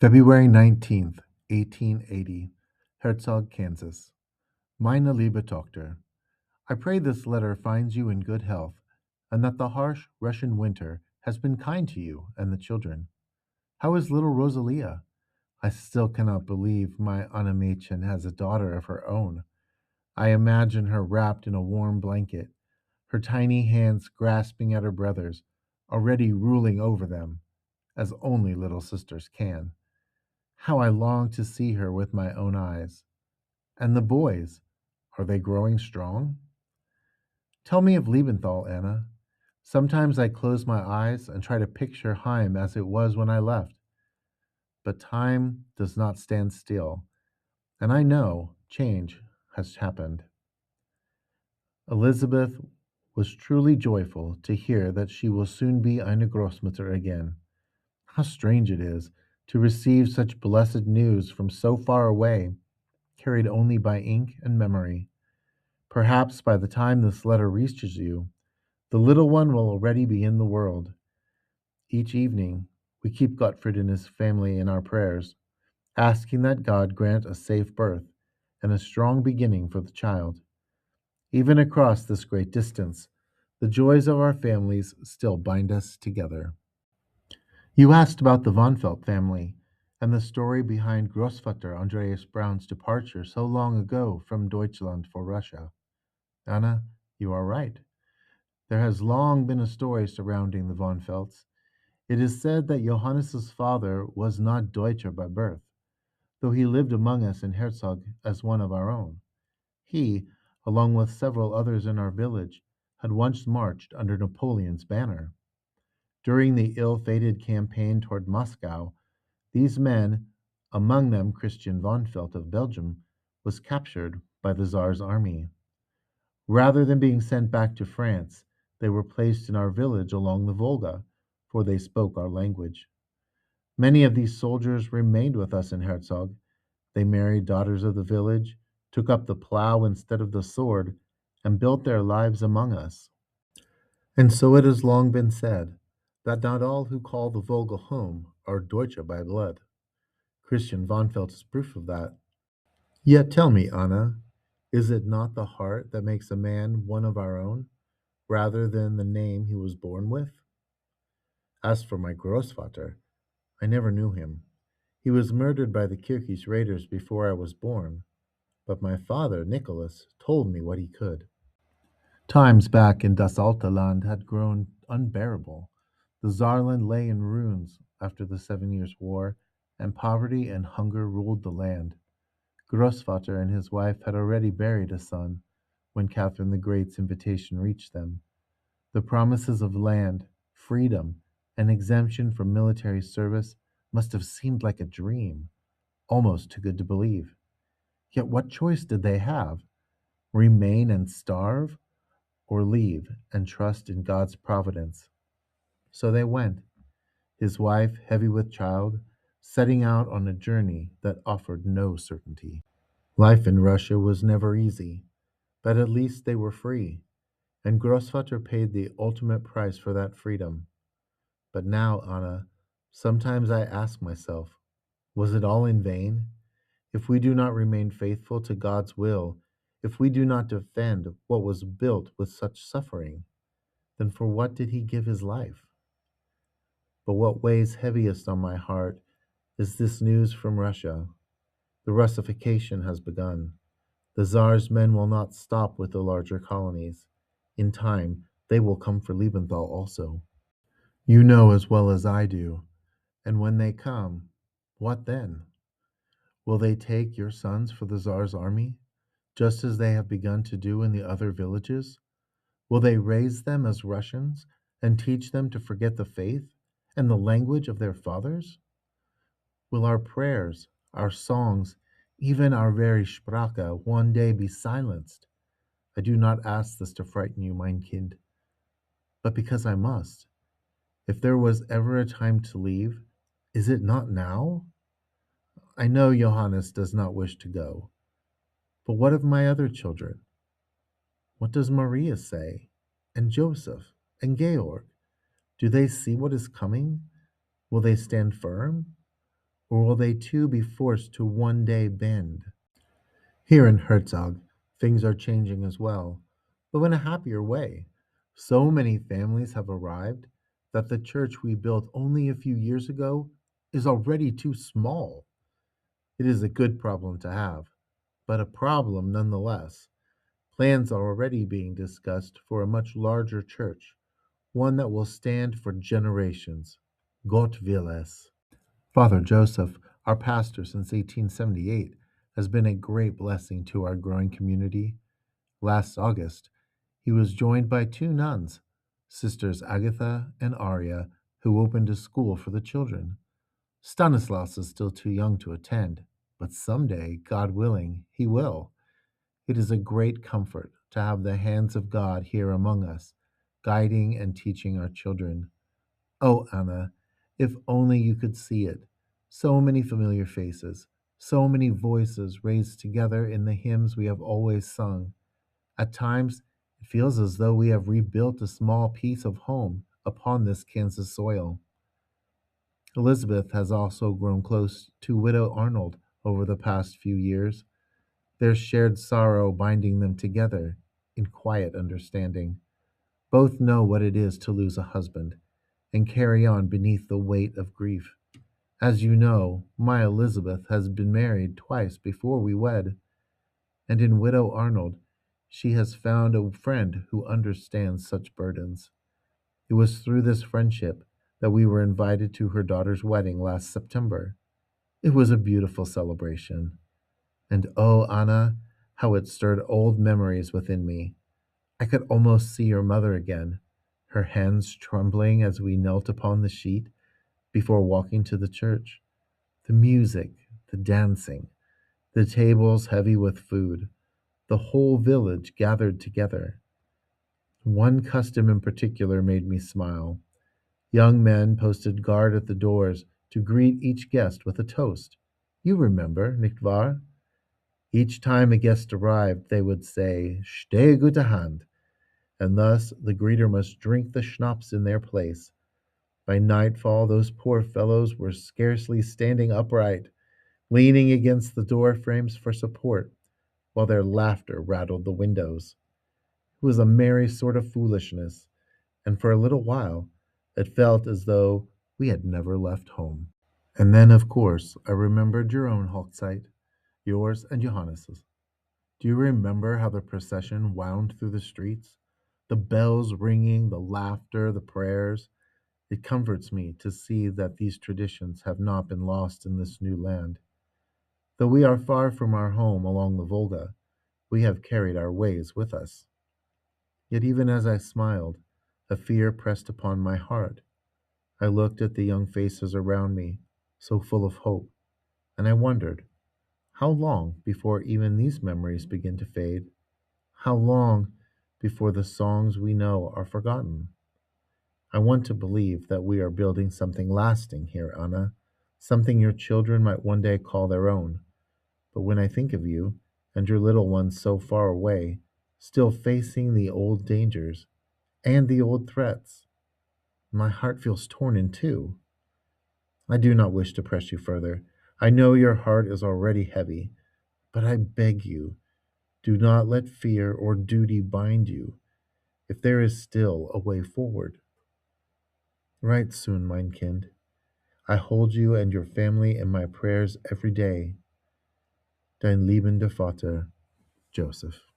February 19th, 1880, Herzog, Kansas. Meine liebe Tochter, I pray this letter finds you in good health, and that the harsh Russian winter has been kind to you and the children. How is little Rosalia? I still cannot believe my Anna Mädchen has a daughter of her own. I imagine her wrapped in a warm blanket, her tiny hands grasping at her brother's, already ruling over them, as only little sisters can. How I long to see her with my own eyes. And the boys, are they growing strong? Tell me of Liebenthal, Anna. Sometimes I close my eyes and try to picture Heim as it was when I left. But time does not stand still, and I know change has happened. Elizabeth was truly joyful to hear that she will soon be eine Großmutter again. How strange it is to receive such blessed news from so far away, carried only by ink and memory. Perhaps by the time this letter reaches you, the little one will already be in the world. Each evening, we keep Gottfried and his family in our prayers, asking that God grant a safe birth and a strong beginning for the child. Even across this great distance, the joys of our families still bind us together. You asked about the von Felt family and the story behind Großvater Andreas Braun's departure so long ago from Deutschland for Russia. Anna, you are right. There has long been a story surrounding the von Felts. It is said that Johannes's father was not Deutscher by birth, though he lived among us in Herzog as one of our own. He, along with several others in our village, had once marched under Napoleon's banner. During the ill-fated campaign toward Moscow, these men, among them Christian von Felt of Belgium, was captured by the Tsar's army. Rather than being sent back to France, they were placed in our village along the Volga, for they spoke our language. Many of these soldiers remained with us in Herzog. They married daughters of the village, took up the plow instead of the sword, and built their lives among us. And so it has long been said that not all who call the Volga home are Deutsche by blood. Christian von Felt is proof of that. Yet tell me, Anna, is it not the heart that makes a man one of our own, rather than the name he was born with? As for my Großvater, I never knew him. He was murdered by the Kirkis raiders before I was born, but my father, Nicholas, told me what he could. Times back in Das Alte Land had grown unbearable. The Saarland lay in ruins after the 7 Years' War, and poverty and hunger ruled the land. Großvater and his wife had already buried a son when Catherine the Great's invitation reached them. The promises of land, freedom, and exemption from military service must have seemed like a dream, almost too good to believe. Yet what choice did they have? Remain and starve, or leave and trust in God's providence? So they went, his wife heavy with child, setting out on a journey that offered no certainty. Life in Russia was never easy, but at least they were free, and Großvater paid the ultimate price for that freedom. But now, Anna, sometimes I ask myself, was it all in vain? If we do not remain faithful to God's will, if we do not defend what was built with such suffering, then for what did he give his life? But what weighs heaviest on my heart is this news from Russia. The Russification has begun. The Tsar's men will not stop with the larger colonies. In time, they will come for Liebenthal also. You know as well as I do. And when they come, what then? Will they take your sons for the Tsar's army, just as they have begun to do in the other villages? Will they raise them as Russians and teach them to forget the faith and the language of their fathers? Will our prayers, our songs, even our very Sprache one day be silenced? I do not ask this to frighten you, mein Kind, but because I must. If there was ever a time to leave, is it not now? I know Johannes does not wish to go, but what of my other children? What does Maria say? And Joseph? And Georg? Do they see what is coming? Will they stand firm? or will they too be forced to one day bend? Here in Herzog, things are changing as well, though in a happier way. So many families have arrived that the church we built only a few years ago is already too small. It is a good problem to have, but a problem nonetheless. Plans are already being discussed for a much larger church, one that will stand for generations. Gott will es. Father Joseph, our pastor since 1878, has been a great blessing to our growing community. Last August, he was joined by two nuns, Sisters Agatha and Arya, who opened a school for the children. Stanislaus is still too young to attend, but someday, God willing, he will. It is a great comfort to have the hands of God here among us, guiding and teaching our children. Oh, Anna, if only you could see it. So many familiar faces, so many voices raised together in the hymns we have always sung. At times, it feels as though we have rebuilt a small piece of home upon this Kansas soil. Elizabeth has also grown close to Widow Arnold over the past few years, their shared sorrow binding them together in quiet understanding. Both know what it is to lose a husband and carry on beneath the weight of grief. As you know, my Elizabeth has been married twice before we wed, and in Widow Arnold, she has found a friend who understands such burdens. It was through this friendship that we were invited to her daughter's wedding last September. It was a beautiful celebration. And oh, Anna, how it stirred old memories within me. I could almost see your mother again, her hands trembling as we knelt upon the sheet before walking to the church. The music, the dancing, the tables heavy with food, the whole village gathered together. One custom in particular made me smile. Young men posted guard at the doors to greet each guest with a toast. You remember, nicht wahr? Each time a guest arrived, they would say, Steh gute Hand, and thus the greeter must drink the schnapps in their place. By nightfall, those poor fellows were scarcely standing upright, leaning against the door frames for support, while their laughter rattled the windows. It was a merry sort of foolishness, and for a little while it felt as though we had never left home. And then, of course, I remembered your own Hochzeit, yours and Johannes's. Do you remember how the procession wound through the streets? The bells ringing, the laughter, the prayers. It comforts me to see that these traditions have not been lost in this new land. Though we are far from our home along the Volga, we have carried our ways with us. Yet even as I smiled, a fear pressed upon my heart. I looked at the young faces around me, so full of hope, and I wondered, how long before even these memories begin to fade? How long before the songs we know are forgotten? I want to believe that we are building something lasting here, Anna, something your children might one day call their own. But when I think of you and your little ones so far away, still facing the old dangers and the old threats, my heart feels torn in two. I do not wish to press you further. I know your heart is already heavy, but I beg you, do not let fear or duty bind you if there is still a way forward. Write soon, mein Kind. I hold you and your family in my prayers every day. Dein liebender Vater, Joseph.